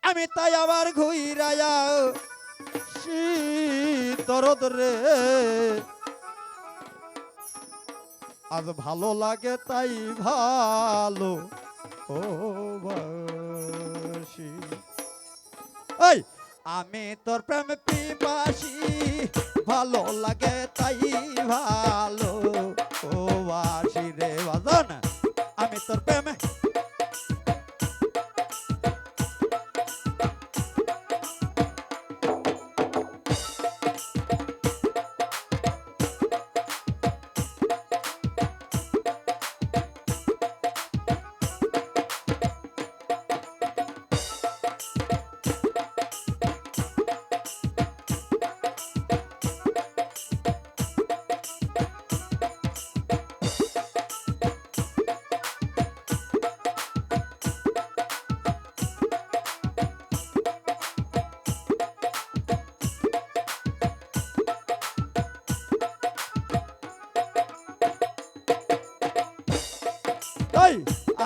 আমি তাই আবার ঘুইরায়া শীতরদ রে আজ ভালো লাগে তাই ভালো ও বাসি। এই আমি তোর প্রেম পিপাসি ভালো লাগে তাই ভালো ও বাসি রে বাজন আমি তোর প্রেমে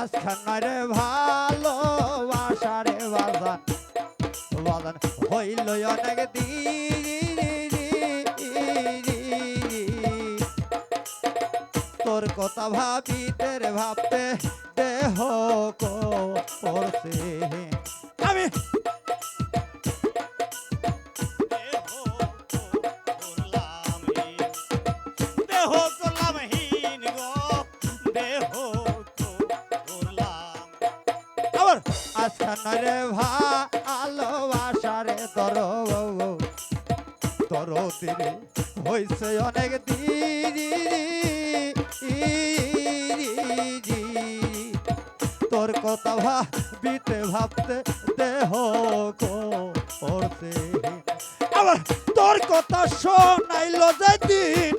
আজখান নয় রে ভালোবাসা রে বাজান বাজান হইল অনেক তোর কথা ভাবিতে রে ভাবতে দেহ করছে আমি আজখানে ভালোবাসা রে দরদিরে হইছে অনেক তোর কথা ভাবিতে ভাবতে দেহ করছে আবার তোর কথা শোনাইল যেদিন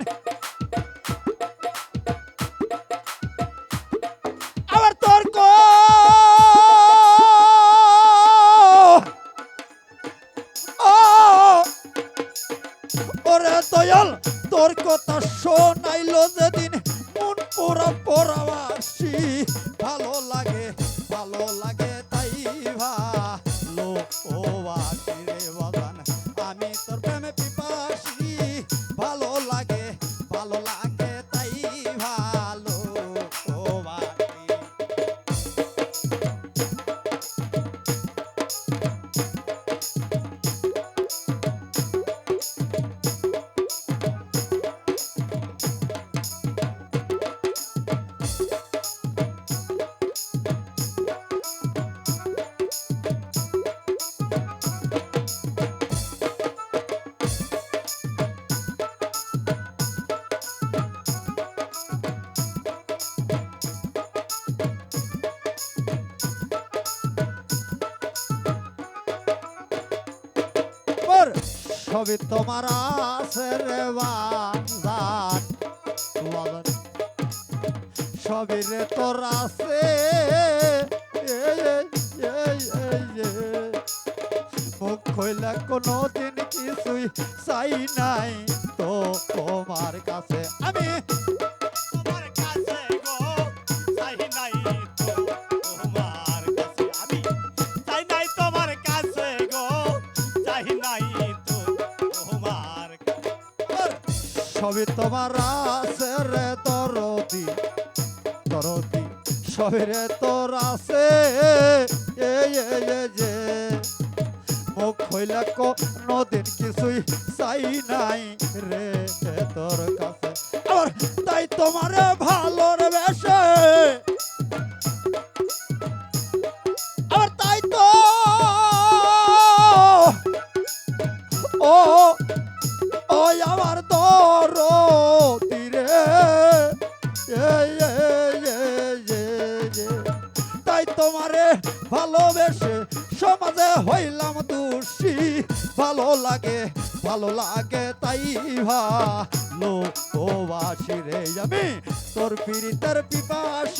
আবার তোর ওরে দয়াল তোর কথা শোনাইল যেদিন মন পোড়া পোড়াবাসি ভালো লাগে তাই ভালো ও বাসি রে বাজান আমি তোর প্রেমে পিপাসি ভালো লাগে তাই ভালো ও বাসি। সবই তোমার আছে রে বাজান সবই রে তোর আছে মুখ খইলা কোনো দিন কিছুই চাই নাই তো তোমার কাছে আমি সবই তোমার আছে রে দরদি সবই রে তোর আছে যে মুখ হইলা কোনদিন কিছুই চাই নাই রে তোর কাছে আবার তাই তোমার ভালোর বেশে আবার তাই তো ও ওই আমার দরদি রে তাই তোমারে ভালোবেসে সমাজে হইলাম দোষী ভালো লাগে তাই ভালো ও বাসি রে আমি তোর পীড়িতের পিপাসী